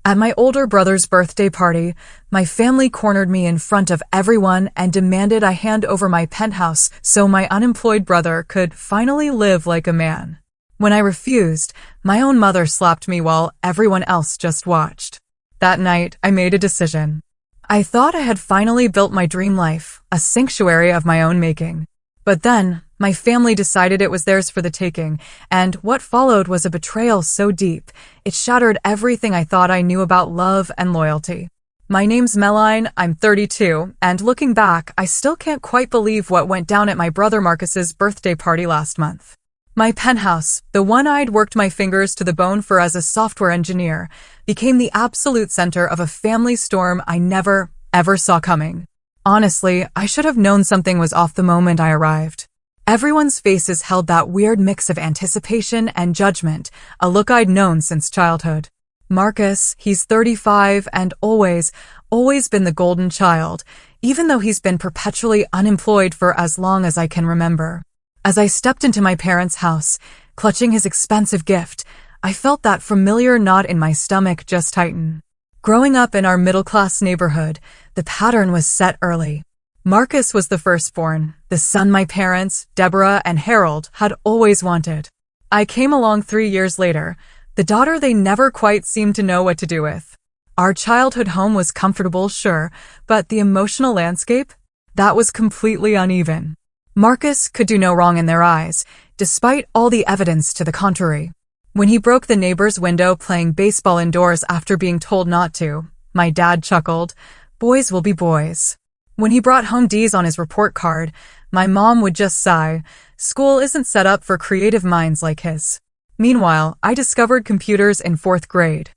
At my older brother's birthday party, my family cornered me in front of everyone and demanded I hand over my penthouse so my unemployed brother could finally live like a man. When I refused, my own mother slapped me while everyone else just watched. That night, I made a decision. I thought I had finally built my dream life, a sanctuary of my own making. But then, my family decided it was theirs for the taking, and what followed was a betrayal so deep, it shattered everything I thought I knew about love and loyalty. My name's Meline, I'm 32, and looking back, I still can't quite believe what went down at my brother Marcus's birthday party last month. My penthouse, the one I'd worked my fingers to the bone for as a software engineer, became the absolute center of a family storm I never, ever saw coming. Honestly, I should have known something was off the moment I arrived. Everyone's faces held that weird mix of anticipation and judgment, a look I'd known since childhood. Marcus, he's 35 and always been the golden child, even though he's been perpetually unemployed for as long as I can remember. As I stepped into my parents' house, clutching his expensive gift, I felt that familiar knot in my stomach just tighten. Growing up in our middle-class neighborhood, the pattern was set early. Marcus was the firstborn, the son my parents, Deborah and Harold, had always wanted. I came along 3 years later, the daughter they never quite seemed to know what to do with. Our childhood home was comfortable, sure, but the emotional landscape? That was completely uneven. Marcus could do no wrong in their eyes, despite all the evidence to the contrary. When he broke the neighbor's window playing baseball indoors after being told not to, my dad chuckled, "Boys will be boys." When he brought home D's on his report card, my mom would just sigh, "School isn't set up for creative minds like his." Meanwhile, I discovered computers in 4th grade.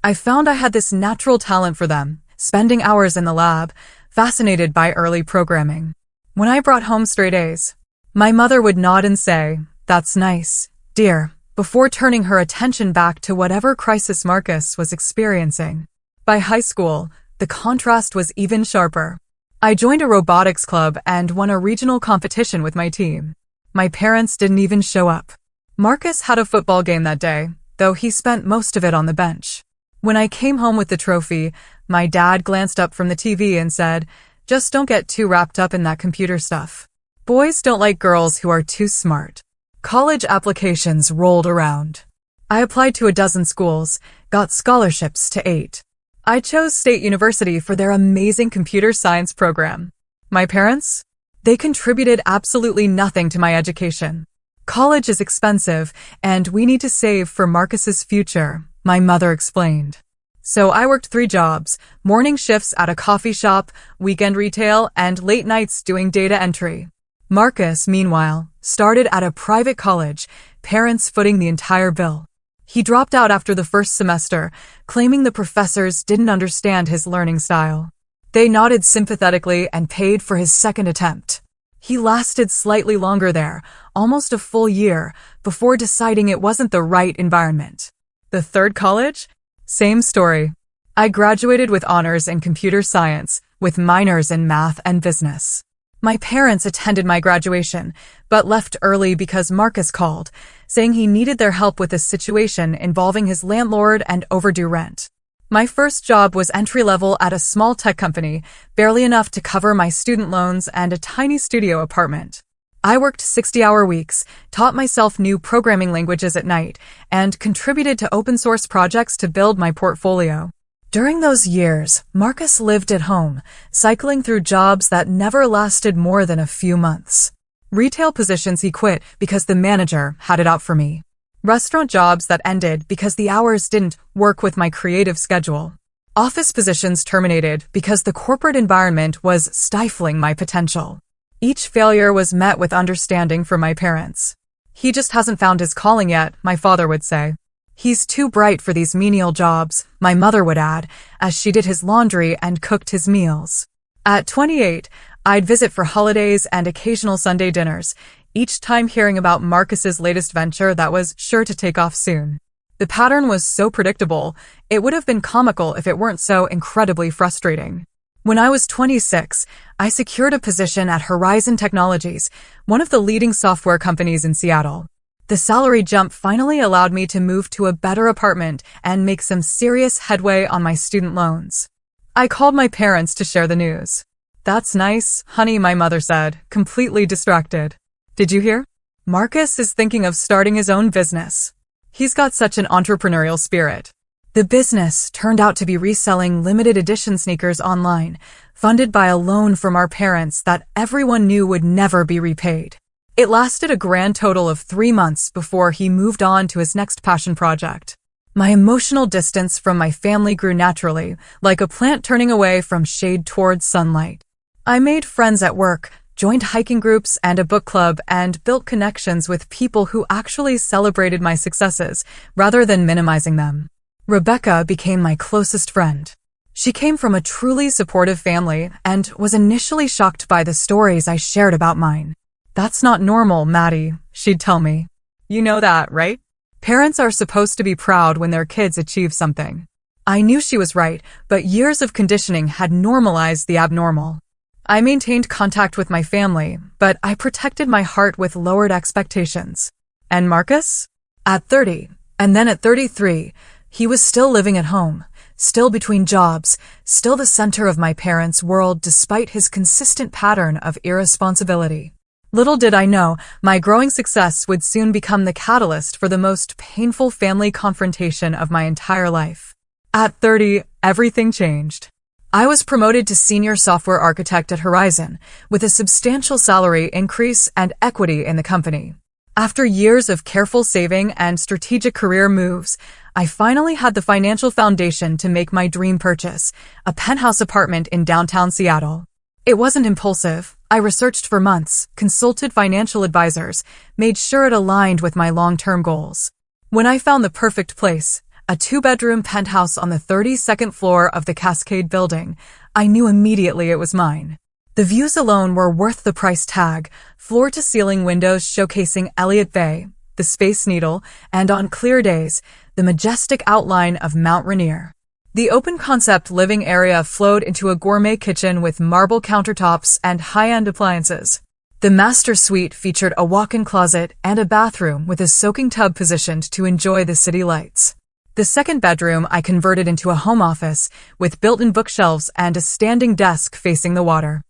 I found I had this natural talent for them, spending hours in the lab, fascinated by early programming. When I brought home straight A's, my mother would nod and say, "That's nice, dear," before turning her attention back to whatever crisis Marcus was experiencing. By high school, the contrast was even sharper. I joined a robotics club and won a regional competition with my team. My parents didn't even show up. Marcus had a football game that day, though he spent most of it on the bench. When I came home with the trophy, my dad glanced up from the TV and said, "Just don't get too wrapped up in that computer stuff. Boys don't like girls who are too smart." College applications rolled around. I applied to a dozen schools, got scholarships to 8. I chose State University for their amazing computer science program. My parents? They contributed absolutely nothing to my education. "College is expensive, and we need to save for Marcus's future," my mother explained. So I worked 3 jobs, morning shifts at a coffee shop, weekend retail, and late nights doing data entry. Marcus, meanwhile, started at a private college, parents footing the entire bill. He dropped out after the first semester, claiming the professors didn't understand his learning style. They nodded sympathetically and paid for his second attempt. He lasted slightly longer there, almost a full year, before deciding it wasn't the right environment. The third college? Same story. I graduated with honors in computer science, with minors in math and business. My parents attended my graduation, but left early because Marcus called, saying he needed their help with a situation involving his landlord and overdue rent. My first job was entry-level at a small tech company, barely enough to cover my student loans and a tiny studio apartment. I worked 60-hour weeks, taught myself new programming languages at night, and contributed to open-source projects to build my portfolio. During those years, Marcus lived at home, cycling through jobs that never lasted more than a few months. Retail positions he quit because the manager had it out for me. Restaurant jobs that ended because the hours didn't work with my creative schedule. Office positions terminated because the corporate environment was stifling my potential. Each failure was met with understanding from my parents. "He just hasn't found his calling yet," my father would say. "He's too bright for these menial jobs," my mother would add, as she did his laundry and cooked his meals. At 28, I'd visit for holidays and occasional Sunday dinners, each time hearing about Marcus's latest venture that was sure to take off soon. The pattern was so predictable, it would have been comical if it weren't so incredibly frustrating. When I was 26, I secured a position at Horizon Technologies, one of the leading software companies in Seattle. The salary jump finally allowed me to move to a better apartment and make some serious headway on my student loans. I called my parents to share the news. "That's nice, honey," my mother said, completely distracted. "Did you hear? Marcus is thinking of starting his own business. He's got such an entrepreneurial spirit." The business turned out to be reselling limited edition sneakers online, funded by a loan from our parents that everyone knew would never be repaid. It lasted a grand total of 3 months before he moved on to his next passion project. My emotional distance from my family grew naturally, like a plant turning away from shade towards sunlight. I made friends at work, joined hiking groups and a book club, and built connections with people who actually celebrated my successes rather than minimizing them. Rebecca became my closest friend. She came from a truly supportive family and was initially shocked by the stories I shared about mine. "That's not normal, Maddie," she'd tell me. "You know that, right? Parents are supposed to be proud when their kids achieve something." I knew she was right, but years of conditioning had normalized the abnormal. I maintained contact with my family, but I protected my heart with lowered expectations. And Marcus? At 30, and then at 33, he was still living at home, still between jobs, still the center of my parents' world despite his consistent pattern of irresponsibility. Little did I know, my growing success would soon become the catalyst for the most painful family confrontation of my entire life. At 30, everything changed. I was promoted to senior software architect at Horizon, with a substantial salary increase and equity in the company. After years of careful saving and strategic career moves, I finally had the financial foundation to make my dream purchase, a penthouse apartment in downtown Seattle. It wasn't impulsive. I researched for months, consulted financial advisors, made sure it aligned with my long-term goals. When I found the perfect place, a 2-bedroom penthouse on the 32nd floor of the Cascade building, I knew immediately it was mine. The views alone were worth the price tag, floor-to-ceiling windows showcasing Elliott Bay, the Space Needle, and on clear days, the majestic outline of Mount Rainier. The open-concept living area flowed into a gourmet kitchen with marble countertops and high-end appliances. The master suite featured a walk-in closet and a bathroom with a soaking tub positioned to enjoy the city lights. The second bedroom I converted into a home office with built-in bookshelves and a standing desk facing the water.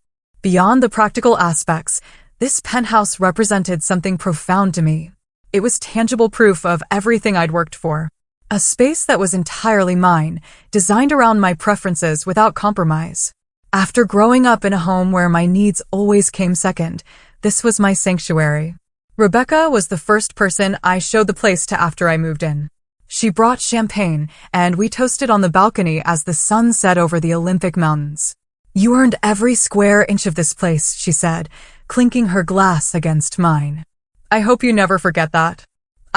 Beyond the practical aspects, this penthouse represented something profound to me. It was tangible proof of everything I'd worked for. A space that was entirely mine, designed around my preferences without compromise. After growing up in a home where my needs always came second, this was my sanctuary. Rebecca was the first person I showed the place to after I moved in. She brought champagne, and we toasted on the balcony as the sun set over the Olympic Mountains. "You earned every square inch of this place," she said, clinking her glass against mine. "I hope you never forget that."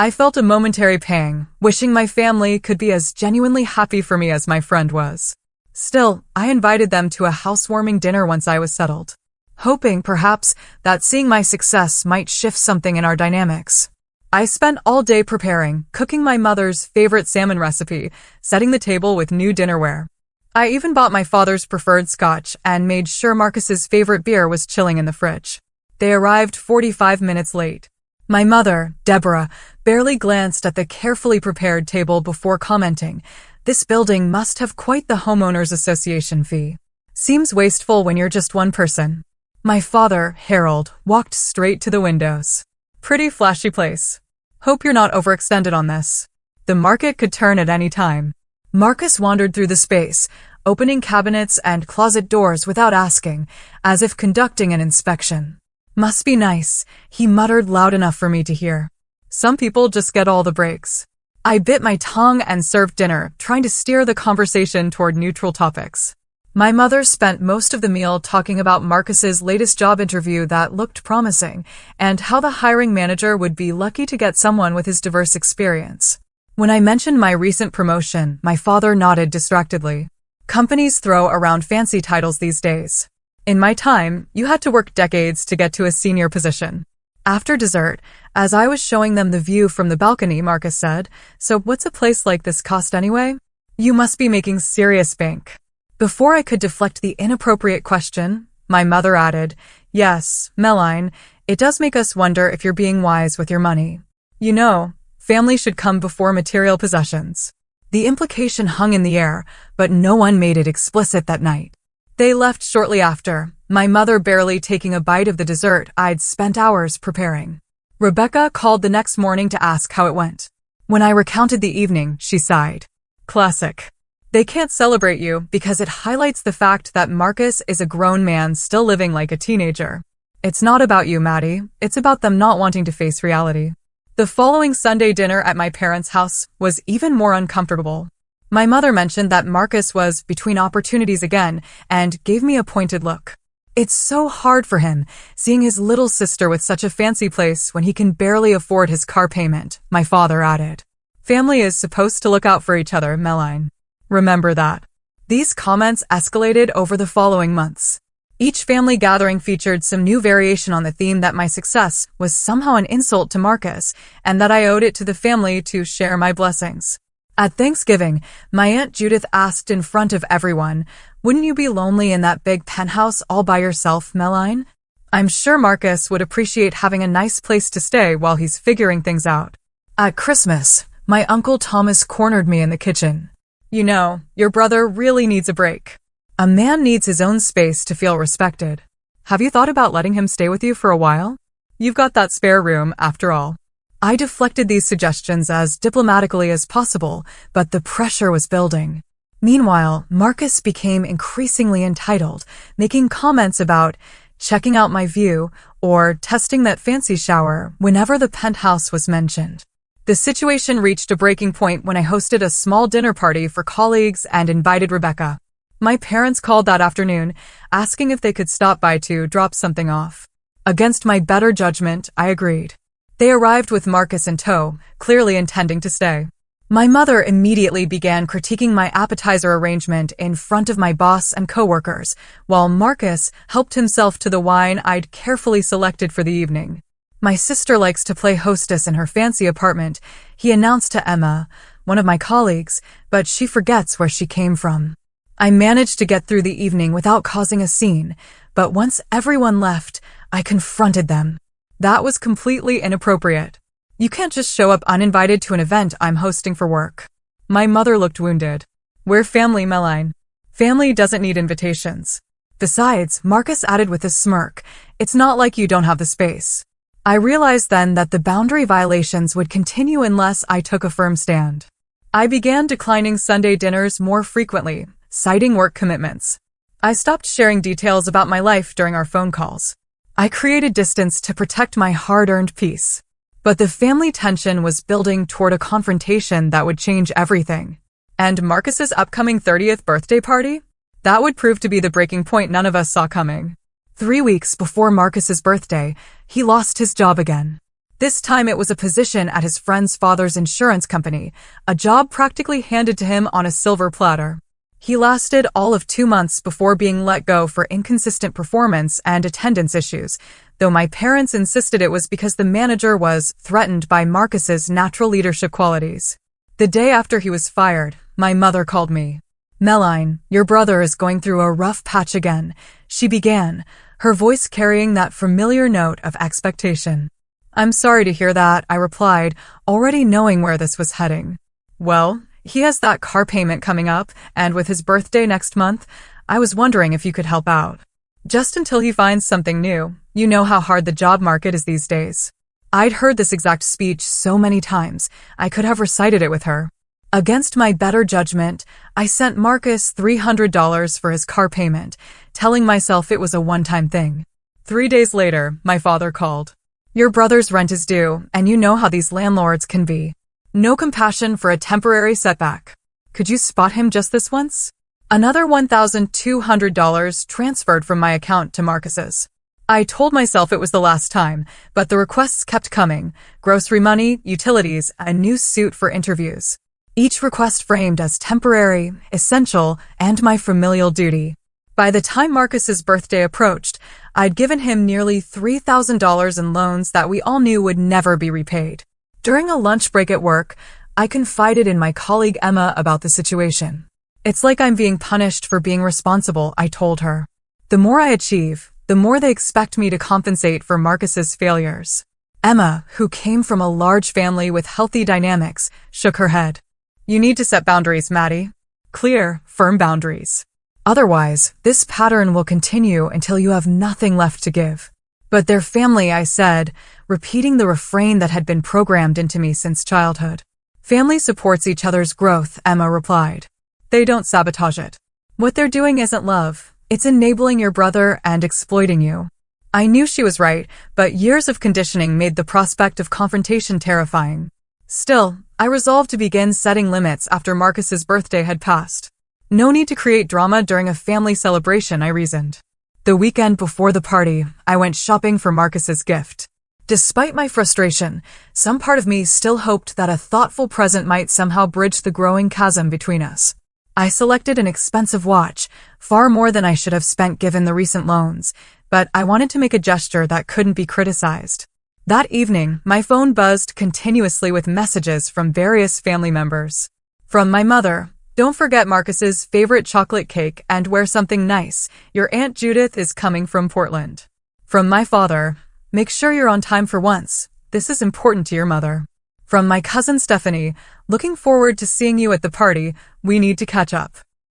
I felt a momentary pang, wishing my family could be as genuinely happy for me as my friend was. Still, I invited them to a housewarming dinner once I was settled, hoping, perhaps, that seeing my success might shift something in our dynamics. I spent all day preparing, cooking my mother's favorite salmon recipe, setting the table with new dinnerware. I even bought my father's preferred scotch and made sure Marcus's favorite beer was chilling in the fridge. They arrived 45 minutes late. My mother, Deborah, barely glanced at the carefully prepared table before commenting, "This building must have quite the homeowners association fee. Seems wasteful when you're just one person." My father, Harold, walked straight to the windows. "Pretty flashy place. Hope you're not overextended on this. The market could turn at any time." Marcus wandered through the space, opening cabinets and closet doors without asking, as if conducting an inspection. "Must be nice," he muttered loud enough for me to hear. "Some people just get all the breaks." I bit my tongue and served dinner, trying to steer the conversation toward neutral topics. My mother spent most of the meal talking about Marcus's latest job interview that looked promising, and how the hiring manager would be lucky to get someone with his diverse experience. When I mentioned my recent promotion, my father nodded distractedly. Companies throw around fancy titles these days. In my time, you had to work decades to get to a senior position. After dessert, as I was showing them the view from the balcony, Marcus said, "So what's a place like this cost anyway? You must be making serious bank." Before I could deflect the inappropriate question, my mother added, "Yes, Meline, it does make us wonder if you're being wise with your money. You know, family should come before material possessions. The implication hung in the air, but no one made it explicit that night. They left shortly after, my mother barely taking a bite of the dessert I'd spent hours preparing. Rebecca called the next morning to ask how it went. When I recounted the evening, she sighed. Classic. They can't celebrate you because it highlights the fact that Marcus is a grown man still living like a teenager. It's not about you, Maddie. It's about them not wanting to face reality. The following Sunday dinner at my parents' house was even more uncomfortable. My mother mentioned that Marcus was between opportunities again and gave me a pointed look. It's so hard for him, seeing his little sister with such a fancy place when he can barely afford his car payment, my father added. Family is supposed to look out for each other, Meline. Remember that. These comments escalated over the following months. Each family gathering featured some new variation on the theme that my success was somehow an insult to Marcus and that I owed it to the family to share my blessings. At Thanksgiving, my Aunt Judith asked in front of everyone, "Wouldn't you be lonely in that big penthouse all by yourself, Meline? I'm sure Marcus would appreciate having a nice place to stay while he's figuring things out." At Christmas, my Uncle Thomas cornered me in the kitchen. "You know, your brother really needs a break. A man needs his own space to feel respected. Have you thought about letting him stay with you for a while? You've got that spare room, after all." I deflected these suggestions as diplomatically as possible, but the pressure was building. Meanwhile, Marcus became increasingly entitled, making comments about checking out my view or testing that fancy shower whenever the penthouse was mentioned. The situation reached a breaking point when I hosted a small dinner party for colleagues and invited Rebecca. My parents called that afternoon, asking if they could stop by to drop something off. Against my better judgment, I agreed. They arrived with Marcus in tow, clearly intending to stay. My mother immediately began critiquing my appetizer arrangement in front of my boss and coworkers, while Marcus helped himself to the wine I'd carefully selected for the evening. "My sister likes to play hostess in her fancy apartment," he announced to Emma, one of my colleagues, "but she forgets where she came from." I managed to get through the evening without causing a scene, but once everyone left, I confronted them. That was completely inappropriate. You can't just show up uninvited to an event I'm hosting for work. My mother looked wounded. "We're family, Meline. Family doesn't need invitations." Besides, Marcus added with a smirk, "It's not like you don't have the space." I realized then that the boundary violations would continue unless I took a firm stand. I began declining Sunday dinners more frequently, citing work commitments. I stopped sharing details about my life during our phone calls. I created distance to protect my hard-earned peace. But the family tension was building toward a confrontation that would change everything. And Marcus's upcoming 30th birthday party? That would prove to be the breaking point none of us saw coming. 3 weeks before Marcus's birthday, he lost his job again. This time it was a position at his friend's father's insurance company, a job practically handed to him on a silver platter. He lasted all of 2 months before being let go for inconsistent performance and attendance issues, though my parents insisted it was because the manager was threatened by Marcus's natural leadership qualities. The day after he was fired, my mother called me. "Meline, your brother is going through a rough patch again," she began, her voice carrying that familiar note of expectation. "I'm sorry to hear that," I replied, already knowing where this was heading. "Well, he has that car payment coming up, and with his birthday next month, I was wondering if you could help out. Just until he finds something new. You know how hard the job market is these days." I'd heard this exact speech so many times, I could have recited it with her. Against my better judgment, I sent Marcus $300 for his car payment, telling myself it was a one-time thing. 3 days later, my father called. "Your brother's rent is due, and you know how these landlords can be. No compassion for a temporary setback. Could you spot him just this once?" Another $1,200 transferred from my account to Marcus's. I told myself it was the last time, but the requests kept coming. Grocery money, utilities, a new suit for interviews. Each request framed as temporary, essential, and my familial duty. By the time Marcus's birthday approached, I'd given him nearly $3,000 in loans that we all knew would never be repaid. During a lunch break at work, I confided in my colleague Emma about the situation. "It's like I'm being punished for being responsible," I told her. "The more I achieve, the more they expect me to compensate for Marcus's failures." Emma, who came from a large family with healthy dynamics, shook her head. You need to set boundaries, Maddie. Clear, firm boundaries. Otherwise, this pattern will continue until you have nothing left to give. But they're family, I said, repeating the refrain that had been programmed into me since childhood. Family supports each other's growth, Emma replied. They don't sabotage it. What they're doing isn't love. It's enabling your brother and exploiting you. I knew she was right, but years of conditioning made the prospect of confrontation terrifying. Still, I resolved to begin setting limits after Marcus's birthday had passed. No need to create drama during a family celebration, I reasoned. The weekend before the party, I went shopping for Marcus's gift. Despite my frustration, some part of me still hoped that a thoughtful present might somehow bridge the growing chasm between us. I selected an expensive watch, far more than I should have spent given the recent loans, but I wanted to make a gesture that couldn't be criticized. That evening, my phone buzzed continuously with messages from various family members. From my mother, don't forget Marcus's favorite chocolate cake and wear something nice. Your Aunt Judith is coming from Portland. From my father, make sure you're on time for once. This is important to your mother. From my cousin Stephanie, looking forward to seeing you at the party. We need to catch up.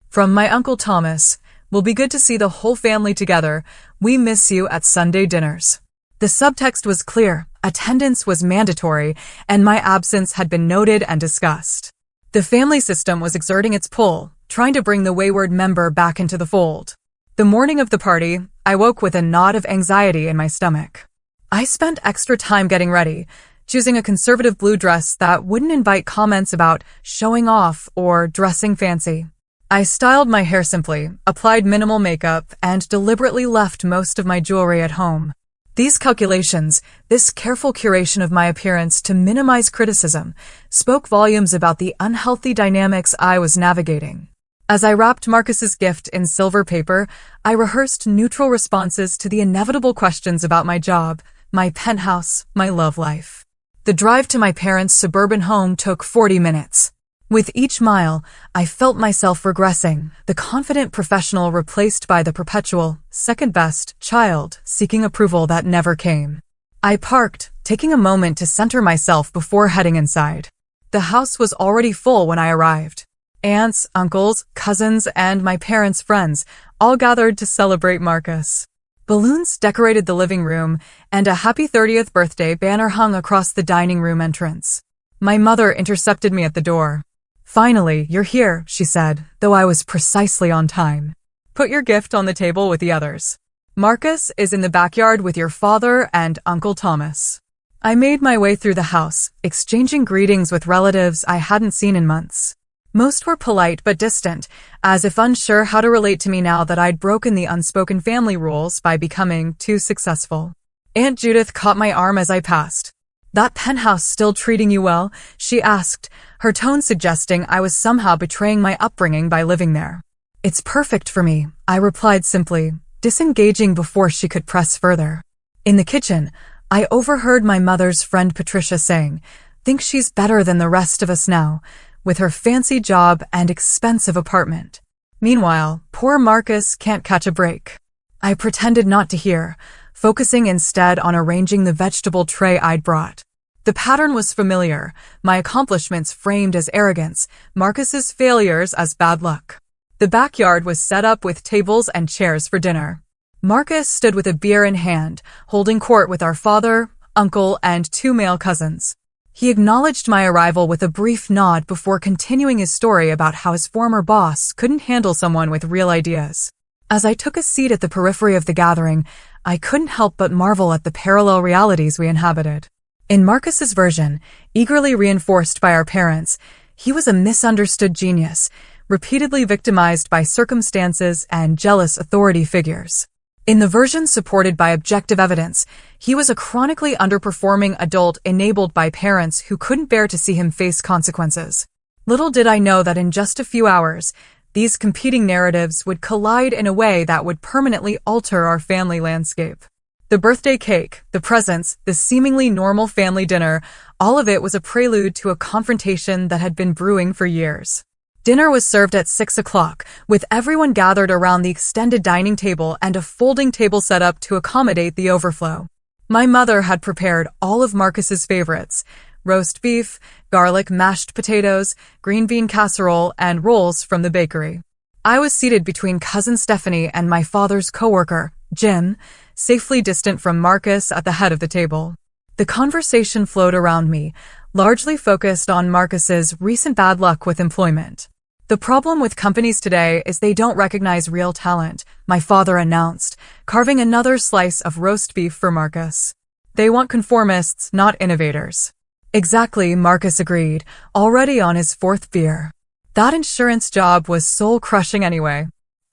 From my Uncle Thomas, will be good to see the whole family together. We miss you at Sunday dinners. The subtext was clear. Attendance was mandatory, and my absence had been noted and discussed. The family system was exerting its pull, trying to bring the wayward member back into the fold. The morning of the party, I woke with a knot of anxiety in my stomach. I spent extra time getting ready, choosing a conservative blue dress that wouldn't invite comments about showing off or dressing fancy. I styled my hair simply, applied minimal makeup, and deliberately left most of my jewelry at home. These calculations, this careful curation of my appearance to minimize criticism, spoke volumes about the unhealthy dynamics I was navigating. As I wrapped Marcus's gift in silver paper, I rehearsed neutral responses to the inevitable questions about my job, my penthouse, my love life. The drive to my parents' suburban home took 40 minutes. With each mile, I felt myself regressing, the confident professional replaced by the perpetual, second-best child seeking approval that never came. I parked, taking a moment to center myself before heading inside. The house was already full when I arrived. Aunts, uncles, cousins, and my parents' friends all gathered to celebrate Marcus. Balloons decorated the living room, and a happy 30th birthday banner hung across the dining room entrance. My mother intercepted me at the door. Finally, you're here, she said, though I was precisely on time. Put your gift on the table with the others. Marcus is in the backyard with your father and Uncle Thomas. I made my way through the house, exchanging greetings with relatives I hadn't seen in months. Most were polite but distant, as if unsure how to relate to me now that I'd broken the unspoken family rules by becoming too successful. Aunt Judith caught my arm as I passed. That penthouse still treating you well? She asked, her tone suggesting I was somehow betraying my upbringing by living there. It's perfect for me, I replied simply, disengaging before she could press further. In the kitchen, I overheard my mother's friend Patricia saying, think she's better than the rest of us now, with her fancy job and expensive apartment. Meanwhile, poor Marcus can't catch a break. I pretended not to hear, focusing instead on arranging the vegetable tray I'd brought. The pattern was familiar, my accomplishments framed as arrogance, Marcus's failures as bad luck. The backyard was set up with tables and chairs for dinner. Marcus stood with a beer in hand, holding court with our father, uncle, and 2 male cousins. He acknowledged my arrival with a brief nod before continuing his story about how his former boss couldn't handle someone with real ideas. As I took a seat at the periphery of the gathering, I couldn't help but marvel at the parallel realities we inhabited. In Marcus's version, eagerly reinforced by our parents, he was a misunderstood genius, repeatedly victimized by circumstances and jealous authority figures. In the version supported by objective evidence, he was a chronically underperforming adult enabled by parents who couldn't bear to see him face consequences. Little did I know that in just a few hours, these competing narratives would collide in a way that would permanently alter our family landscape. The birthday cake, the presents, the seemingly normal family dinner, all of it was a prelude to a confrontation that had been brewing for years. Dinner was served at 6 o'clock, with everyone gathered around the extended dining table and a folding table set up to accommodate the overflow. My mother had prepared all of Marcus's favorites: roast beef, garlic mashed potatoes, green bean casserole, and rolls from the bakery. I was seated between cousin Stephanie and my father's coworker, Jim, safely distant from Marcus at the head of the table. The conversation flowed around me, largely focused on Marcus's recent bad luck with employment. The problem with companies today is they don't recognize real talent, my father announced, carving another slice of roast beef for Marcus. They want conformists, not innovators. Exactly, Marcus agreed, already on his fourth beer. That insurance job was soul-crushing anyway.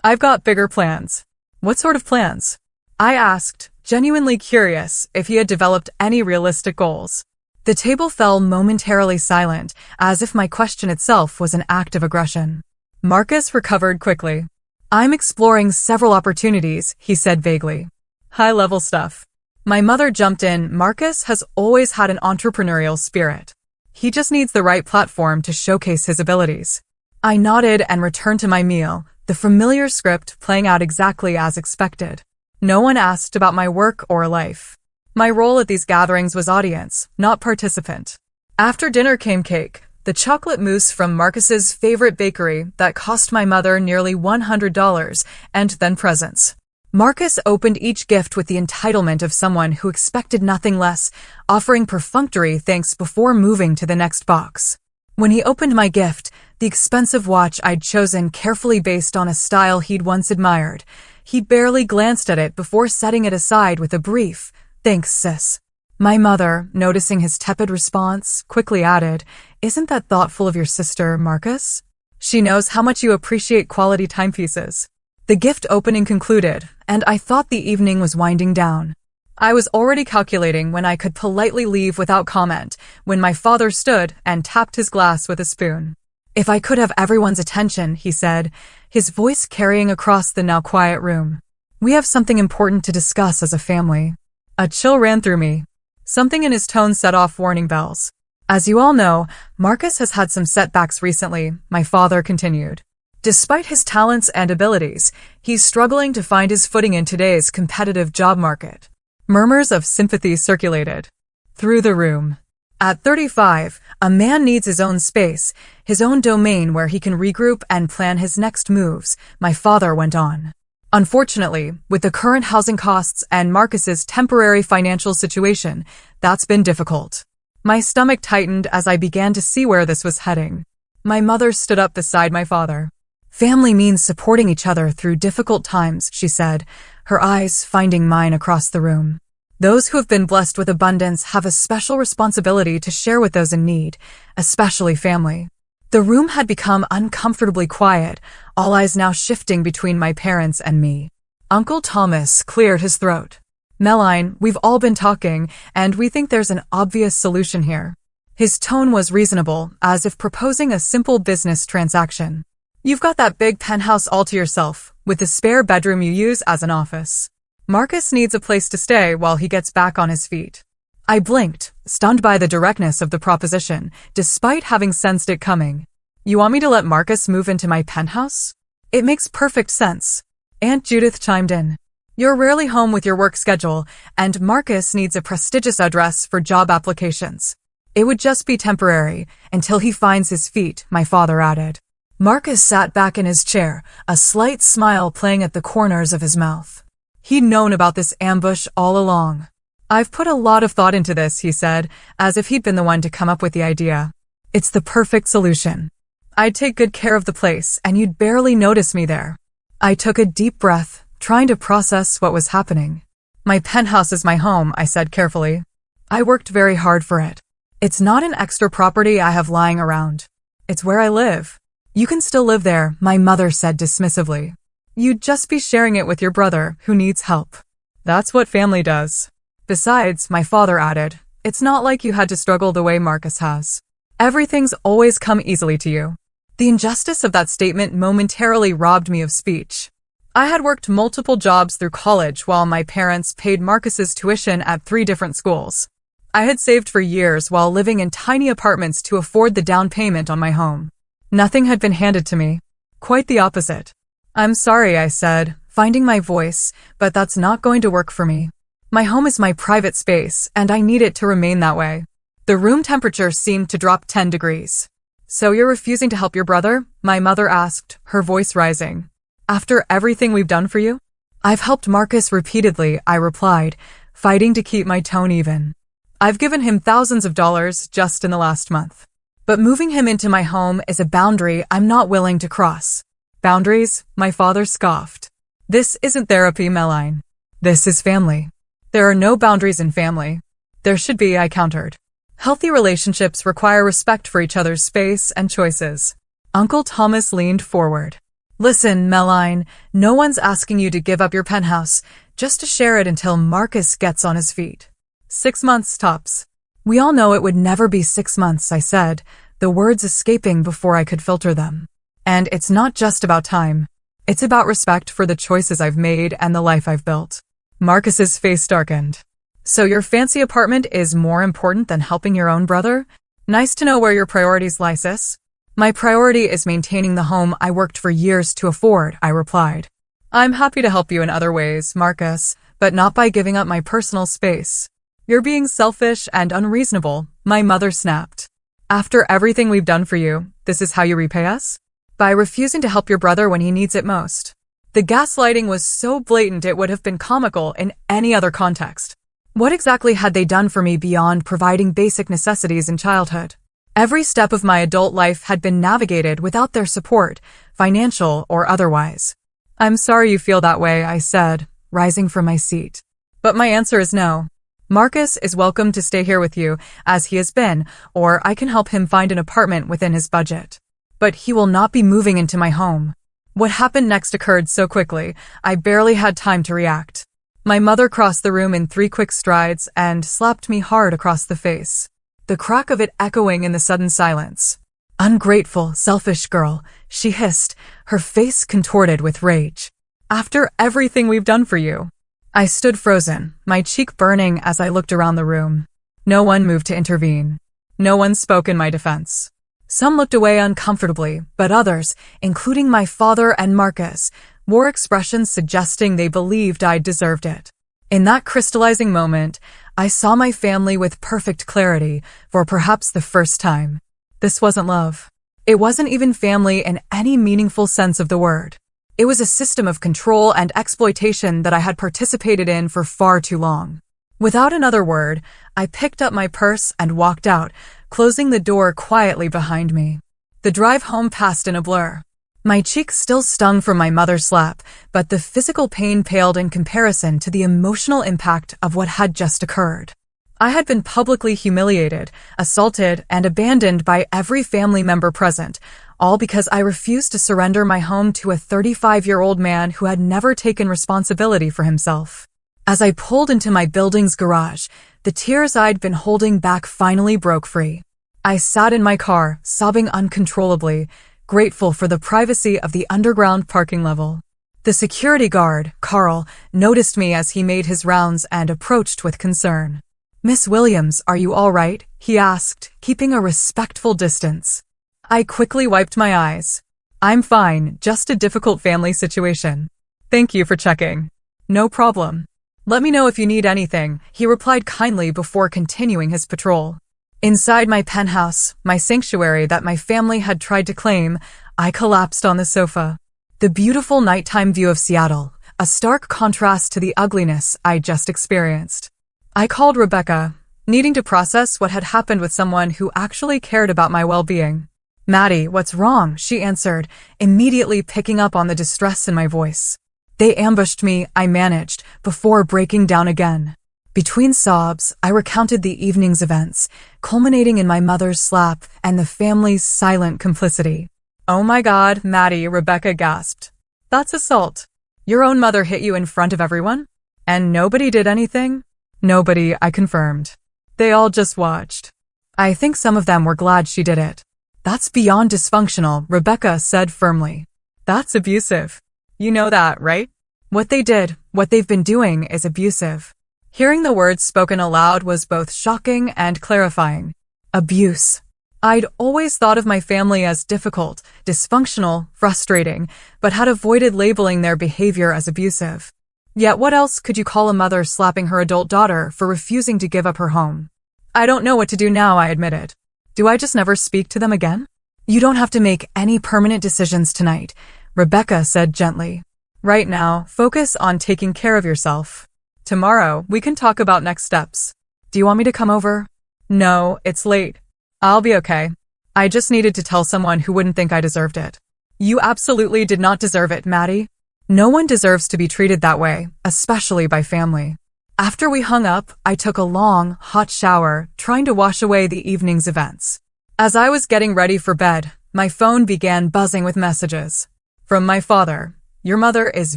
I've got bigger plans. What sort of plans? I asked, genuinely curious if he had developed any realistic goals. The table fell momentarily silent, as if my question itself was an act of aggression. Marcus recovered quickly. I'm exploring several opportunities, he said vaguely. High-level stuff. My mother jumped in. Marcus has always had an entrepreneurial spirit. He just needs the right platform to showcase his abilities. I nodded and returned to my meal, the familiar script playing out exactly as expected. No one asked about my work or life. My role at these gatherings was audience, not participant. After dinner came cake, the chocolate mousse from Marcus's favorite bakery that cost my mother nearly $100, and then presents. Marcus opened each gift with the entitlement of someone who expected nothing less, offering perfunctory thanks before moving to the next box. When he opened my gift, the expensive watch I'd chosen carefully based on a style he'd once admired, he barely glanced at it before setting it aside with a brief, "Thanks, sis." My mother, noticing his tepid response, quickly added, "Isn't that thoughtful of your sister, Marcus? She knows how much you appreciate quality timepieces." The gift opening concluded, and I thought the evening was winding down. I was already calculating when I could politely leave without comment, when my father stood and tapped his glass with a spoon. "If I could have everyone's attention," he said, his voice carrying across the now quiet room. "We have something important to discuss as a family." A chill ran through me. Something in his tone set off warning bells. "As you all know, Marcus has had some setbacks recently," my father continued. "Despite his talents and abilities, he's struggling to find his footing in today's competitive job market." Murmurs of sympathy circulated through the room. At 35, a man needs his own space, his own domain where he can regroup and plan his next moves, my father went on. Unfortunately, with the current housing costs and Marcus's temporary financial situation, that's been difficult. My stomach tightened as I began to see where this was heading. My mother stood up beside my father. "Family means supporting each other through difficult times," she said, her eyes finding mine across the room. "Those who have been blessed with abundance have a special responsibility to share with those in need, especially family." The room had become uncomfortably quiet, all eyes now shifting between my parents and me. Uncle Thomas cleared his throat. "Meline, we've all been talking, and we think there's an obvious solution here." His tone was reasonable, as if proposing a simple business transaction. "You've got that big penthouse all to yourself, with the spare bedroom you use as an office. Marcus needs a place to stay while he gets back on his feet." I blinked, stunned by the directness of the proposition, despite having sensed it coming. "You want me to let Marcus move into my penthouse? It makes perfect sense." Aunt Judith chimed in. "You're rarely home with your work schedule, and Marcus needs a prestigious address for job applications. It would just be temporary, until he finds his feet," my father added. Marcus sat back in his chair, a slight smile playing at the corners of his mouth. He'd known about this ambush all along. "I've put a lot of thought into this," he said, as if he'd been the one to come up with the idea. "It's the perfect solution. I'd take good care of the place, and you'd barely notice me there." I took a deep breath, trying to process what was happening. "My penthouse is my home," I said carefully. "I worked very hard for it. It's not an extra property I have lying around. It's where I live." "You can still live there," my mother said dismissively. "You'd just be sharing it with your brother, who needs help. That's what family does. Besides," my father added, "it's not like you had to struggle the way Marcus has. Everything's always come easily to you." The injustice of that statement momentarily robbed me of speech. I had worked multiple jobs through college while my parents paid Marcus's tuition at 3 different schools. I had saved for years while living in tiny apartments to afford the down payment on my home. Nothing had been handed to me. Quite the opposite. "I'm sorry," I said, finding my voice, "but that's not going to work for me." My home is my private space, and I need it to remain that way. The room temperature seemed to drop 10 degrees. So you're refusing to help your brother? My mother asked, her voice rising. After everything we've done for you? I've helped Marcus repeatedly, I replied, fighting to keep my tone even. I've given him thousands of dollars just in the last month. But moving him into my home is a boundary I'm not willing to cross. Boundaries? My father scoffed. This isn't therapy, Meline. This is family. There are no boundaries in family. There should be, I countered. Healthy relationships require respect for each other's space and choices. Uncle Thomas leaned forward. Listen, Meline, no one's asking you to give up your penthouse, just to share it until Marcus gets on his feet. 6 months tops. We all know it would never be 6 months, I said, the words escaping before I could filter them. And it's not just about time. It's about respect for the choices I've made and the life I've built. Marcus's face darkened. So your fancy apartment is more important than helping your own brother? Nice to know where your priorities lie, sis. My priority is maintaining the home I worked for years to afford, I replied. I'm happy to help you in other ways, Marcus, but not by giving up my personal space. You're being selfish and unreasonable, my mother snapped. After everything we've done for you, this is how you repay us? By refusing to help your brother when he needs it most. The gaslighting was so blatant it would have been comical in any other context. What exactly had they done for me beyond providing basic necessities in childhood? Every step of my adult life had been navigated without their support, financial or otherwise. I'm sorry you feel that way, I said, rising from my seat. But my answer is no. Marcus is welcome to stay here with you, as he has been, or I can help him find an apartment within his budget. But he will not be moving into my home. What happened next occurred so quickly, I barely had time to react. My mother crossed the room in 3 quick strides and slapped me hard across the face. The crack of it echoing in the sudden silence. Ungrateful, selfish girl, she hissed, her face contorted with rage. After everything we've done for you. I stood frozen, my cheek burning as I looked around the room. No one moved to intervene. No one spoke in my defense. Some looked away uncomfortably, but others, including my father and Marcus, wore expressions suggesting they believed I deserved it. In that crystallizing moment, I saw my family with perfect clarity for perhaps the first time. This wasn't love. It wasn't even family in any meaningful sense of the word. It was a system of control and exploitation that I had participated in for far too long. Without another word, I picked up my purse and walked out, closing the door quietly behind me. The drive home passed in a blur. My cheeks still stung from my mother's slap, but the physical pain paled in comparison to the emotional impact of what had just occurred. I had been publicly humiliated, assaulted, and abandoned by every family member present, all because I refused to surrender my home to a 35-year-old man who had never taken responsibility for himself. As I pulled into my building's garage, the tears I'd been holding back finally broke free. I sat in my car, sobbing uncontrollably, grateful for the privacy of the underground parking level. The security guard, Carl, noticed me as he made his rounds and approached with concern. Miss Williams, are you all right? He asked, keeping a respectful distance. I quickly wiped my eyes. I'm fine, just a difficult family situation. Thank you for checking. No problem. Let me know if you need anything, he replied kindly before continuing his patrol. Inside my penthouse, my sanctuary that my family had tried to claim, I collapsed on the sofa. The beautiful nighttime view of Seattle, a stark contrast to the ugliness I'd just experienced. I called Rebecca, needing to process what had happened with someone who actually cared about my well-being. Maddie, what's wrong? She answered, immediately picking up on the distress in my voice. They ambushed me, I managed, before breaking down again. Between sobs, I recounted the evening's events, culminating in my mother's slap and the family's silent complicity. Oh my God, Maddie, Rebecca gasped. That's assault. Your own mother hit you in front of everyone? And nobody did anything? Nobody, I confirmed. They all just watched. I think some of them were glad she did it. That's beyond dysfunctional, Rebecca said firmly. That's abusive. You know that, right? What they did, what they've been doing is abusive. Hearing the words spoken aloud was both shocking and clarifying. Abuse. I'd always thought of my family as difficult, dysfunctional, frustrating, but had avoided labeling their behavior as abusive. Yet what else could you call a mother slapping her adult daughter for refusing to give up her home? I don't know what to do now, I admitted. Do I just never speak to them again? You don't have to make any permanent decisions tonight, Rebecca said gently. Right now, focus on taking care of yourself. Tomorrow, we can talk about next steps. Do you want me to come over? No, it's late. I'll be okay. I just needed to tell someone who wouldn't think I deserved it. You absolutely did not deserve it, Maddie. No one deserves to be treated that way, especially by family. After we hung up, I took a long, hot shower, trying to wash away the evening's events. As I was getting ready for bed, my phone began buzzing with messages. From my father, your mother is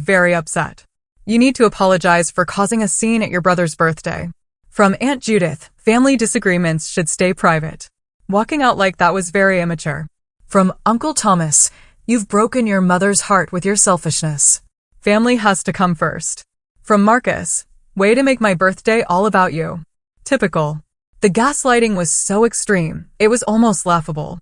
very upset. You need to apologize for causing a scene at your brother's birthday. From Aunt Judith, family disagreements should stay private. Walking out like that was very immature. From Uncle Thomas, you've broken your mother's heart with your selfishness. Family has to come first. From Marcus, way to make my birthday all about you. Typical. The gaslighting was so extreme, it was almost laughable.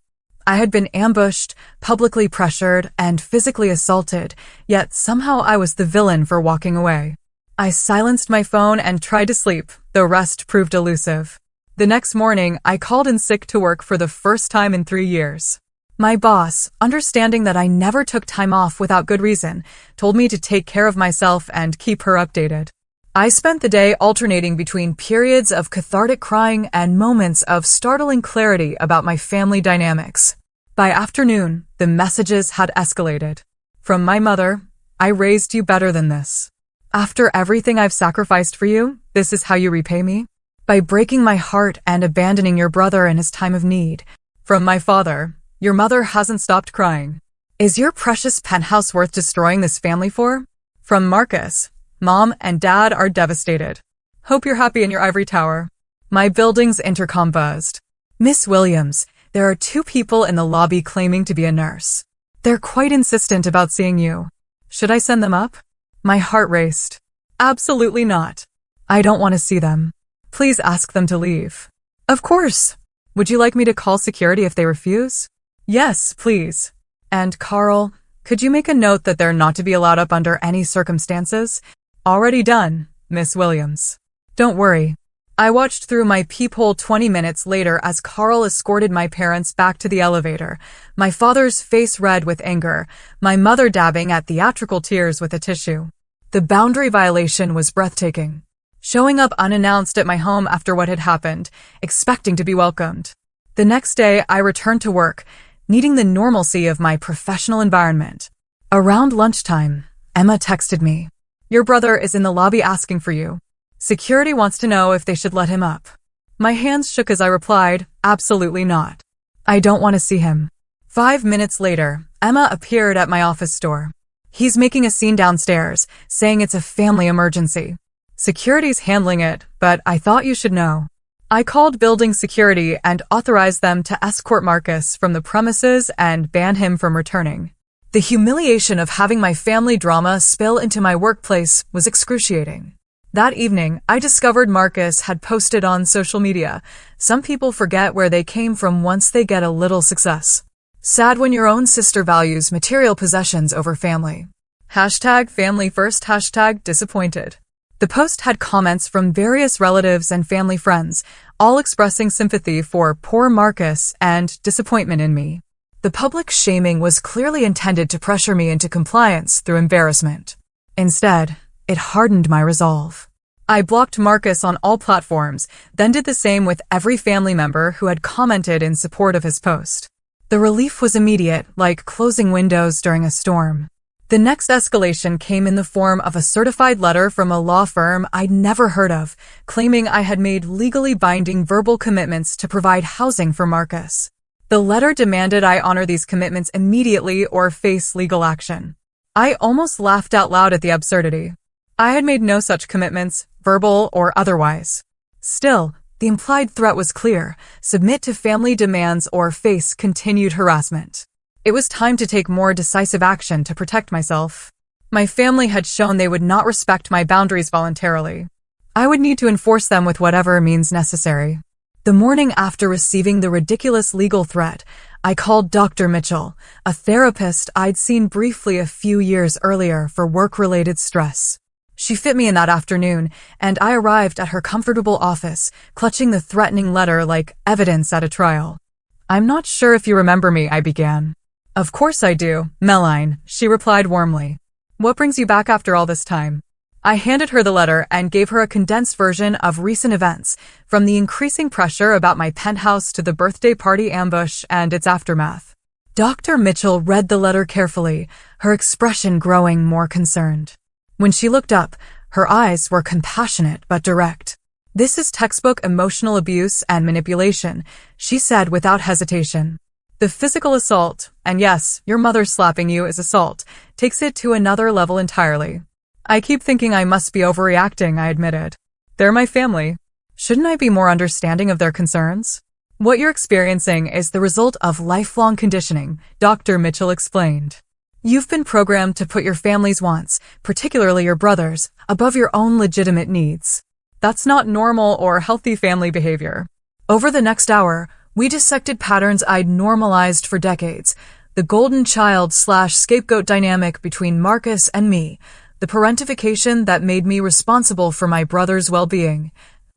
I had been ambushed, publicly pressured, and physically assaulted, yet somehow I was the villain for walking away. I silenced my phone and tried to sleep, though rest proved elusive. The next morning, I called in sick to work for the first time in 3 years. My boss, understanding that I never took time off without good reason, told me to take care of myself and keep her updated. I spent the day alternating between periods of cathartic crying and moments of startling clarity about my family dynamics. By afternoon, the messages had escalated. From my mother, I raised you better than this. After everything I've sacrificed for you, this is how you repay me? By breaking my heart and abandoning your brother in his time of need. From my father, your mother hasn't stopped crying. Is your precious penthouse worth destroying this family for? From Marcus, Mom and Dad are devastated. Hope you're happy in your ivory tower. My building's intercom buzzed. Miss Williams, there are 2 people in the lobby claiming to be a nurse. They're quite insistent about seeing you. Should I send them up? My heart raced. Absolutely not. I don't want to see them. Please ask them to leave. Of course. Would you like me to call security if they refuse? Yes, please. And Carl, could you make a note that they're not to be allowed up under any circumstances? Already done, Miss Williams. Don't worry. I watched through my peephole 20 minutes later as Carl escorted my parents back to the elevator, my father's face red with anger, my mother dabbing at theatrical tears with a tissue. The boundary violation was breathtaking. Showing up unannounced at my home after what had happened, expecting to be welcomed. The next day, I returned to work, needing the normalcy of my professional environment. Around lunchtime, Emma texted me. Your brother is in the lobby asking for you. Security wants to know if they should let him up. My hands shook as I replied, absolutely not. I don't want to see him. 5 minutes later, Emma appeared at my office door. He's making a scene downstairs, saying it's a family emergency. Security's handling it, but I thought you should know. I called building security and authorized them to escort Marcus from the premises and ban him from returning. The humiliation of having my family drama spill into my workplace was excruciating. That evening, I discovered Marcus had posted on social media. Some people forget where they came from once they get a little success. Sad when your own sister values material possessions over family. #family first, #disappointed. The post had comments from various relatives and family friends, all expressing sympathy for poor Marcus and disappointment in me. The public shaming was clearly intended to pressure me into compliance through embarrassment. Instead, it hardened my resolve. I blocked Marcus on all platforms, then did the same with every family member who had commented in support of his post. The relief was immediate, like closing windows during a storm. The next escalation came in the form of a certified letter from a law firm I'd never heard of, claiming I had made legally binding verbal commitments to provide housing for Marcus. The letter demanded I honor these commitments immediately or face legal action. I almost laughed out loud at the absurdity. I had made no such commitments, verbal or otherwise. Still, the implied threat was clear: submit to family demands or face continued harassment. It was time to take more decisive action to protect myself. My family had shown they would not respect my boundaries voluntarily. I would need to enforce them with whatever means necessary. The morning after receiving the ridiculous legal threat, I called Dr. Mitchell, a therapist I'd seen briefly a few years earlier for work-related stress. She fit me in that afternoon, and I arrived at her comfortable office, clutching the threatening letter like evidence at a trial. "I'm not sure if you remember me," I began. "Of course I do, Meline," she replied warmly. "What brings you back after all this time?" I handed her the letter and gave her a condensed version of recent events, from the increasing pressure about my penthouse to the birthday party ambush and its aftermath. Dr. Mitchell read the letter carefully, her expression growing more concerned. When she looked up, her eyes were compassionate but direct. "This is textbook emotional abuse and manipulation," she said without hesitation. "The physical assault, and yes, your mother slapping you is assault, takes it to another level entirely." "I keep thinking I must be overreacting," I admitted. "They're my family. Shouldn't I be more understanding of their concerns?" "What you're experiencing is the result of lifelong conditioning," Dr. Mitchell explained. "You've been programmed to put your family's wants, particularly your brother's, above your own legitimate needs. That's not normal or healthy family behavior." Over the next hour, we dissected patterns I'd normalized for decades, the golden child/scapegoat dynamic between Marcus and me, the parentification that made me responsible for my brother's well-being,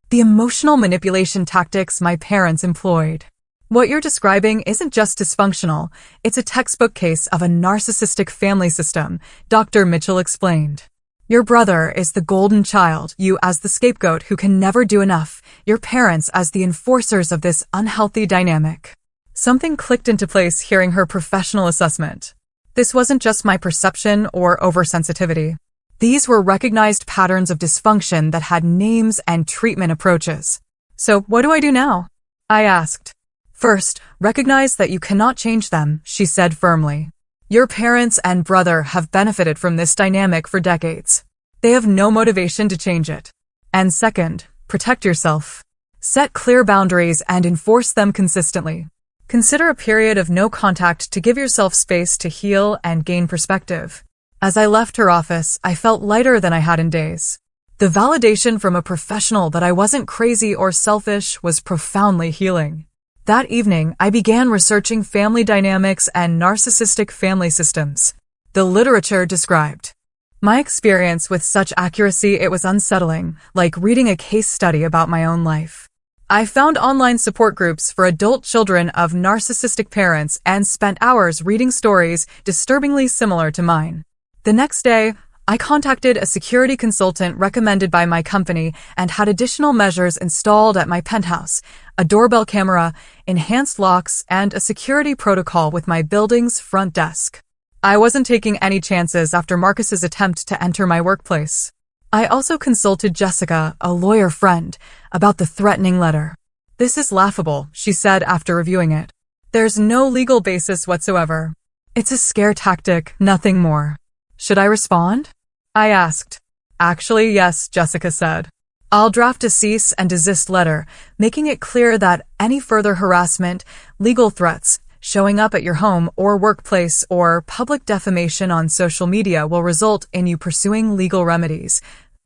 the emotional manipulation tactics my parents employed. "What you're describing isn't just dysfunctional, it's a textbook case of a narcissistic family system," Dr. Mitchell explained. "Your brother is the golden child, you as the scapegoat who can never do enough, your parents as the enforcers of this unhealthy dynamic." Something clicked into place hearing her professional assessment. This wasn't just my perception or oversensitivity. These were recognized patterns of dysfunction that had names and treatment approaches. "So what do I do now?" I asked. "First, recognize that you cannot change them," she said firmly. "Your parents and brother have benefited from this dynamic for decades. They have no motivation to change it. And second, protect yourself. Set clear boundaries and enforce them consistently. Consider a period of no contact to give yourself space to heal and gain perspective." As I left her office, I felt lighter than I had in days. The validation from a professional that I wasn't crazy or selfish was profoundly healing. That evening, I began researching family dynamics and narcissistic family systems. The literature described my experience with such accuracy it was unsettling, like reading a case study about my own life. I found online support groups for adult children of narcissistic parents and spent hours reading stories disturbingly similar to mine. The next day, I contacted a security consultant recommended by my company and had additional measures installed at my penthouse, a doorbell camera, enhanced locks, and a security protocol with my building's front desk. I wasn't taking any chances after Marcus's attempt to enter my workplace. I also consulted Jessica, a lawyer friend, about the threatening letter. "This is laughable," she said after reviewing it. "There's no legal basis whatsoever. It's a scare tactic, nothing more." "Should I respond?" I asked. "Actually, yes," Jessica said. "I'll draft a cease and desist letter, making it clear that any further harassment, legal threats, showing up at your home or workplace, or public defamation on social media will result in you pursuing legal remedies,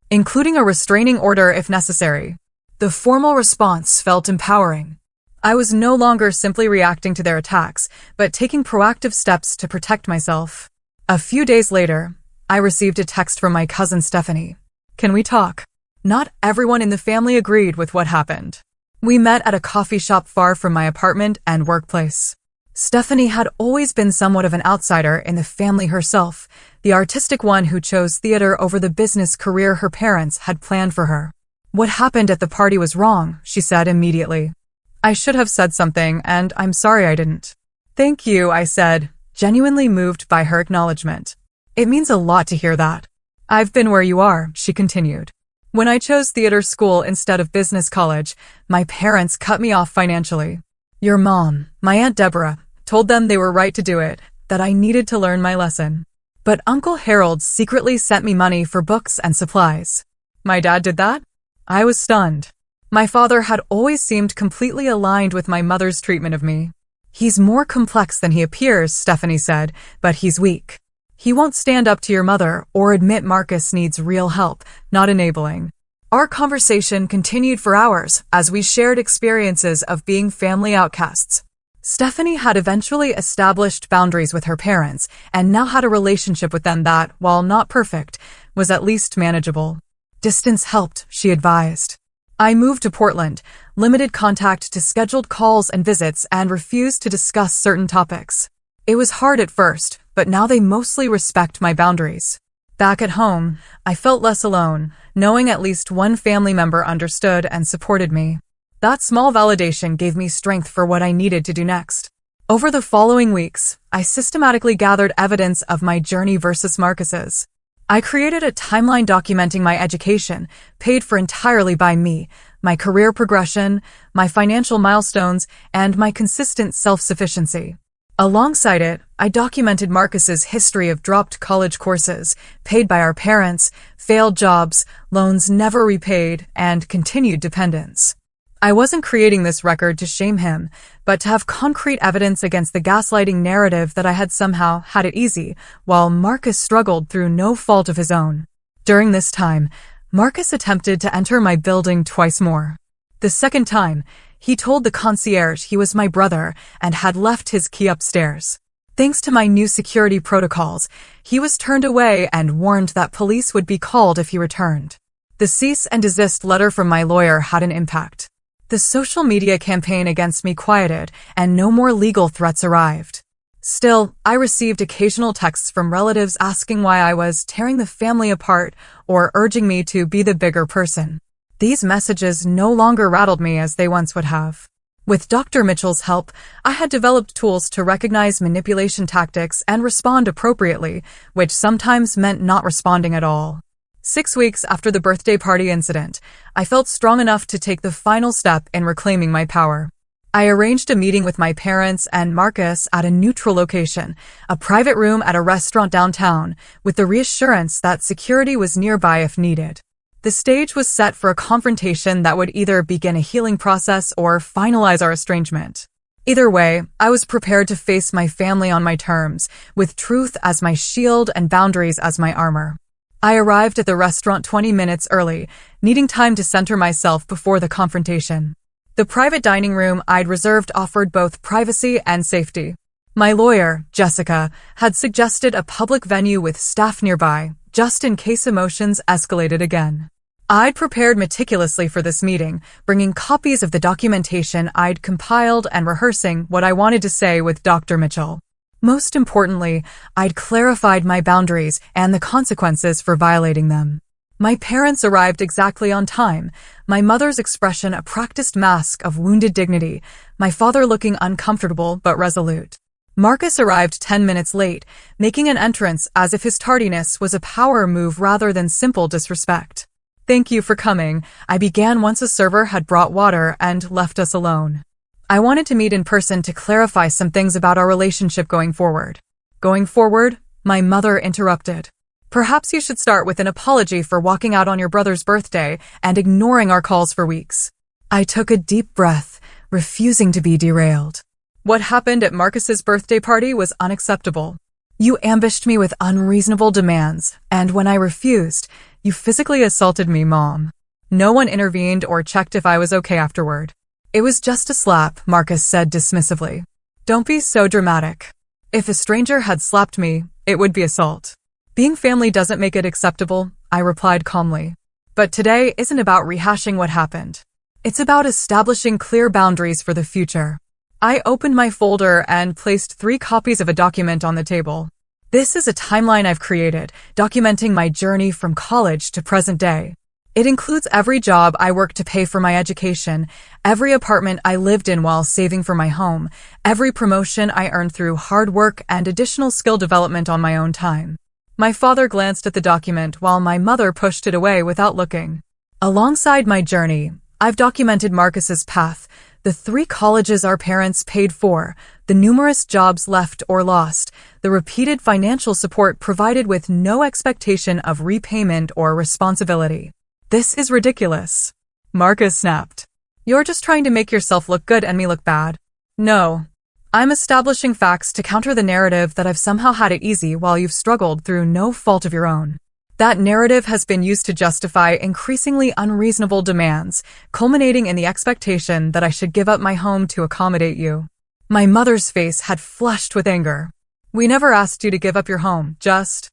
including a restraining order if necessary." The formal response felt empowering. I was no longer simply reacting to their attacks, but taking proactive steps to protect myself. A few days later, I received a text from my cousin Stephanie. "Can we talk?" Not everyone in the family agreed with what happened. We met at a coffee shop far from my apartment and workplace. Stephanie had always been somewhat of an outsider in the family herself, the artistic one who chose theater over the business career her parents had planned for her. "What happened at the party was wrong," she said immediately. "I should have said something, and I'm sorry I didn't." "Thank you," I said, genuinely moved by her acknowledgement. "It means a lot to hear that." "I've been where you are," she continued. "When I chose theater school instead of business college, my parents cut me off financially. Your mom, my Aunt Deborah, told them they were right to do it, that I needed to learn my lesson. But Uncle Harold secretly sent me money for books and supplies." "My dad did that?" I was stunned. My father had always seemed completely aligned with my mother's treatment of me. "He's more complex than he appears," Stephanie said, "but he's weak. He won't stand up to your mother or admit Marcus needs real help, not enabling." Our conversation continued for hours as we shared experiences of being family outcasts. Stephanie had eventually established boundaries with her parents and now had a relationship with them that, while not perfect, was at least manageable. Distance helped, she advised. I moved to Portland, limited contact to scheduled calls and visits, and refused to discuss certain topics. It was hard at first, but now they mostly respect my boundaries. Back at home, I felt less alone, knowing at least one family member understood and supported me. That small validation gave me strength for what I needed to do next. Over the following weeks, I systematically gathered evidence of my journey versus Marcus's. I created a timeline documenting my education, paid for entirely by me, my career progression, my financial milestones, and my consistent self-sufficiency. Alongside it, I documented Marcus's history of dropped college courses, paid by our parents, failed jobs, loans never repaid, and continued dependence. I wasn't creating this record to shame him, but to have concrete evidence against the gaslighting narrative that I had somehow had it easy, while Marcus struggled through no fault of his own. During this time, Marcus attempted to enter my building twice more. The second time, he told the concierge he was my brother and had left his key upstairs. Thanks to my new security protocols, he was turned away and warned that police would be called if he returned. The cease and desist letter from my lawyer had an impact. The social media campaign against me quieted, and no more legal threats arrived. Still, I received occasional texts from relatives asking why I was tearing the family apart or urging me to be the bigger person. These messages no longer rattled me as they once would have. With Dr. Mitchell's help, I had developed tools to recognize manipulation tactics and respond appropriately, which sometimes meant not responding at all. 6 weeks after the birthday party incident, I felt strong enough to take the final step in reclaiming my power. I arranged a meeting with my parents and Marcus at a neutral location, a private room at a restaurant downtown, with the reassurance that security was nearby if needed. The stage was set for a confrontation that would either begin a healing process or finalize our estrangement. Either way, I was prepared to face my family on my terms, with truth as my shield and boundaries as my armor. I arrived at the restaurant 20 minutes early, needing time to center myself before the confrontation. The private dining room I'd reserved offered both privacy and safety. My lawyer, Jessica, had suggested a public venue with staff nearby, just in case emotions escalated again. I'd prepared meticulously for this meeting, bringing copies of the documentation I'd compiled and rehearsing what I wanted to say with Dr. Mitchell. Most importantly, I'd clarified my boundaries and the consequences for violating them. My parents arrived exactly on time, my mother's expression a practiced mask of wounded dignity, my father looking uncomfortable but resolute. Marcus arrived 10 minutes late, making an entrance as if his tardiness was a power move rather than simple disrespect. "Thank you for coming," I began once a server had brought water and left us alone. I wanted to meet in person to clarify some things about our relationship going forward. Going forward, my mother interrupted. "Perhaps you should start with an apology for walking out on your brother's birthday and ignoring our calls for weeks." I took a deep breath, refusing to be derailed. "What happened at Marcus's birthday party was unacceptable. You ambushed me with unreasonable demands, and when I refused, you physically assaulted me, Mom. No one intervened or checked if I was okay afterward." "It was just a slap," Marcus said dismissively. "Don't be so dramatic. If a stranger had slapped me, it would be assault. Being family doesn't make it acceptable," I replied calmly. "But today isn't about rehashing what happened. It's about establishing clear boundaries for the future." I opened my folder and placed 3 copies of a document on the table. This is a timeline I've created, documenting my journey from college to present day. It includes every job I worked to pay for my education, every apartment I lived in while saving for my home, every promotion I earned through hard work and additional skill development on my own time. My father glanced at the document while my mother pushed it away without looking. Alongside my journey, I've documented Marcus's path, the 3 colleges our parents paid for, the numerous jobs left or lost, the repeated financial support provided with no expectation of repayment or responsibility. "This is ridiculous," Marcus snapped. "You're just trying to make yourself look good and me look bad." "No. I'm establishing facts to counter the narrative that I've somehow had it easy while you've struggled through no fault of your own. That narrative has been used to justify increasingly unreasonable demands, culminating in the expectation that I should give up my home to accommodate you." My mother's face had flushed with anger. "We never asked you to give up your home, just..."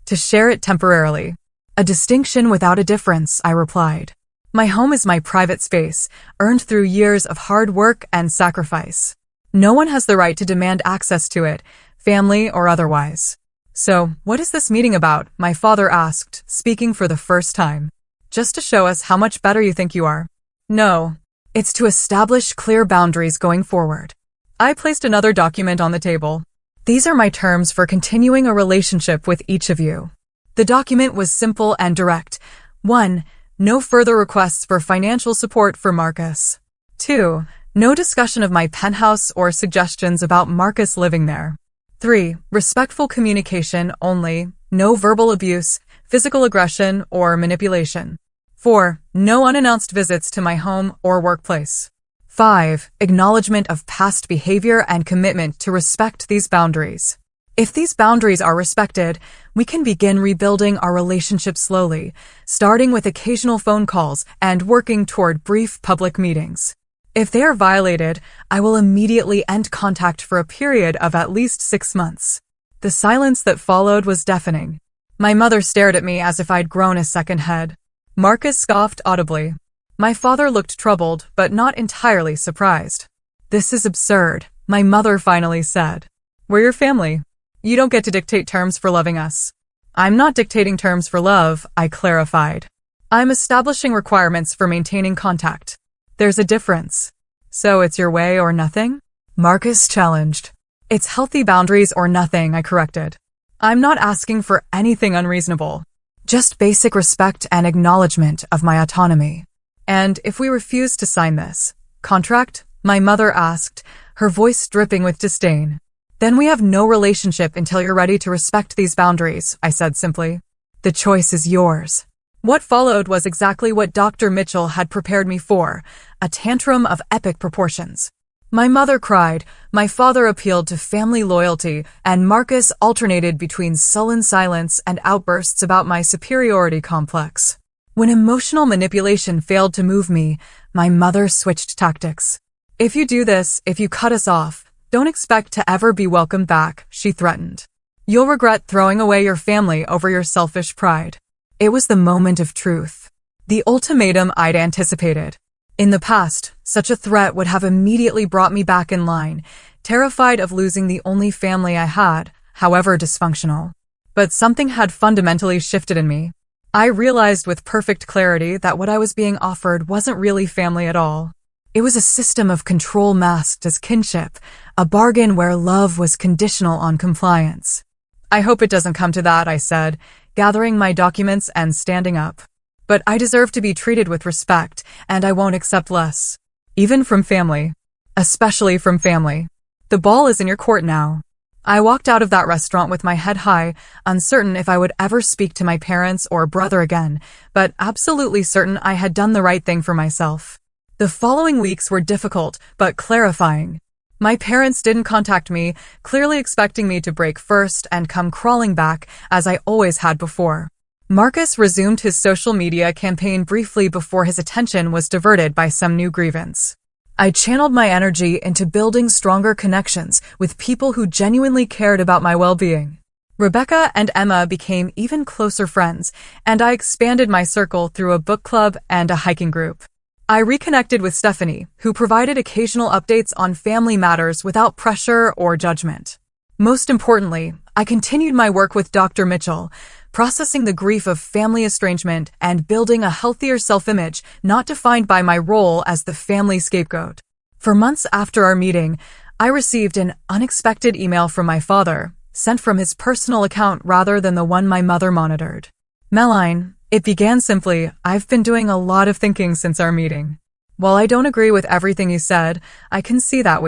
To share it temporarily. A distinction without a difference, I replied. My home is my private space, earned through years of hard work and sacrifice. No one has the right to demand access to it, family or otherwise. So, what is this meeting about? My father asked, speaking for the first time. Just to show us how much better you think you are. No, it's to establish clear boundaries going forward. I placed another document on the table. These are my terms for continuing a relationship with each of you. The document was simple and direct. 1. No further requests for financial support for Marcus. 2. No discussion of my penthouse or suggestions about Marcus living there. 3. Respectful communication only, no verbal abuse, physical aggression, or manipulation. 4. No unannounced visits to my home or workplace. 5. Acknowledgement of past behavior and commitment to respect these boundaries. If these boundaries are respected, we can begin rebuilding our relationship slowly, starting with occasional phone calls and working toward brief public meetings. If they are violated, I will immediately end contact for a period of at least 6 months. The silence that followed was deafening. My mother stared at me as if I'd grown a second head. Marcus scoffed audibly. My father looked troubled, but not entirely surprised. This is absurd, my mother finally said. We're your family. You don't get to dictate terms for loving us. I'm not dictating terms for love, I clarified. I'm establishing requirements for maintaining contact. There's a difference. So it's your way or nothing? Marcus challenged. It's healthy boundaries or nothing, I corrected. I'm not asking for anything unreasonable. Just basic respect and acknowledgement of my autonomy. And if we refuse to sign this contract, my mother asked, her voice dripping with disdain. Then we have no relationship until you're ready to respect these boundaries, I said simply. The choice is yours. What followed was exactly what Dr. Mitchell had prepared me for, a tantrum of epic proportions. My mother cried, my father appealed to family loyalty, and Marcus alternated between sullen silence and outbursts about my superiority complex. When emotional manipulation failed to move me, my mother switched tactics. If you do this, if you cut us off, don't expect to ever be welcomed back, she threatened. You'll regret throwing away your family over your selfish pride. It was the moment of truth. The ultimatum I'd anticipated. In the past, such a threat would have immediately brought me back in line, terrified of losing the only family I had, however dysfunctional. But something had fundamentally shifted in me. I realized with perfect clarity that what I was being offered wasn't really family at all. It was a system of control masked as kinship, a bargain where love was conditional on compliance. I hope it doesn't come to that, I said, gathering my documents and standing up. But I deserve to be treated with respect, and I won't accept less. Even from family. Especially from family. The ball is in your court now. I walked out of that restaurant with my head high, uncertain if I would ever speak to my parents or brother again, but absolutely certain I had done the right thing for myself. The following weeks were difficult, but clarifying. My parents didn't contact me, clearly expecting me to break first and come crawling back, as I always had before. Marcus resumed his social media campaign briefly before his attention was diverted by some new grievance. I channeled my energy into building stronger connections with people who genuinely cared about my well-being. Rebecca and Emma became even closer friends, and I expanded my circle through a book club and a hiking group. I reconnected with Stephanie, who provided occasional updates on family matters without pressure or judgment. Most importantly, I continued my work with Dr. Mitchell, processing the grief of family estrangement and building a healthier self-image not defined by my role as the family scapegoat. For months after our meeting, I received an unexpected email from my father, sent from his personal account rather than the one my mother monitored. Meline, it began simply, I've been doing a lot of thinking since our meeting. While I don't agree with everything you said, I can see that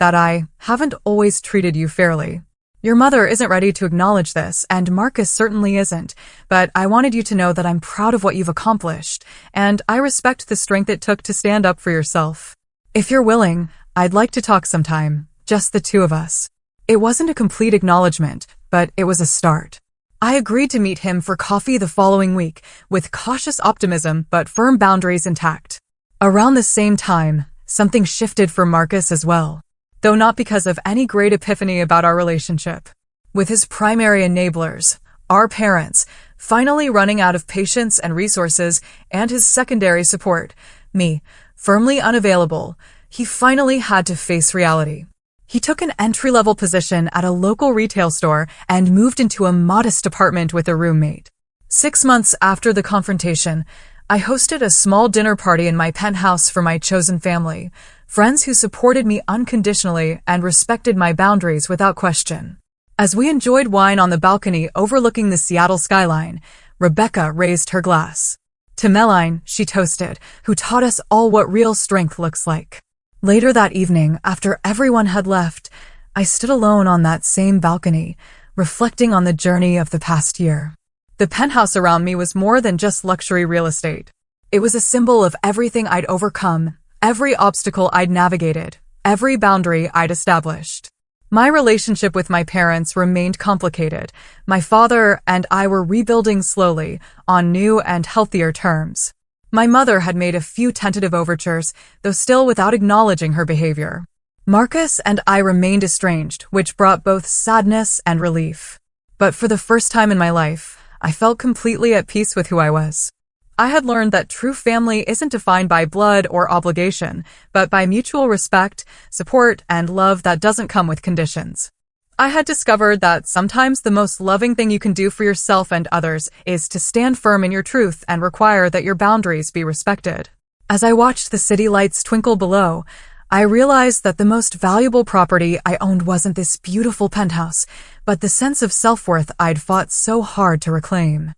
I haven't always treated you fairly. Your mother isn't ready to acknowledge this, and Marcus certainly isn't, but I wanted you to know that I'm proud of what you've accomplished, and I respect the strength it took to stand up for yourself. If you're willing, I'd like to talk sometime, just the two of us. It wasn't a complete acknowledgement, but it was a start. I agreed to meet him for coffee the following week, with cautious optimism but firm boundaries intact. Around the same time, something shifted for Marcus as well, though not because of any great epiphany about our relationship. With his primary enablers, Our parents, finally running out of patience and resources, and his secondary support, me, firmly unavailable, he finally had to face reality. He took an entry-level position at a local retail store and moved into a modest apartment with a roommate. 6 months after the confrontation, I hosted a small dinner party in my penthouse for my chosen family, friends who supported me unconditionally and respected my boundaries without question. As we enjoyed wine on the balcony overlooking the Seattle skyline, Rebecca raised her glass. To Meline, she toasted, who taught us all what real strength looks like. Later that evening, after everyone had left, I stood alone on that same balcony, reflecting on the journey of the past year. The penthouse around me was more than just luxury real estate. It was a symbol of everything I'd overcome, every obstacle I'd navigated, every boundary I'd established. My relationship with my parents remained complicated. My father and I were rebuilding slowly, on new and healthier terms. My mother had made a few tentative overtures, though still without acknowledging her behavior. Marcus and I remained estranged, which brought both sadness and relief. But for the first time in my life, I felt completely at peace with who I was. I had learned that true family isn't defined by blood or obligation, but by mutual respect, support, and love that doesn't come with conditions. I had discovered that sometimes the most loving thing you can do for yourself and others is to stand firm in your truth and require that your boundaries be respected. As I watched the city lights twinkle below, I realized that the most valuable property I owned wasn't this beautiful penthouse, but the sense of self-worth I'd fought so hard to reclaim.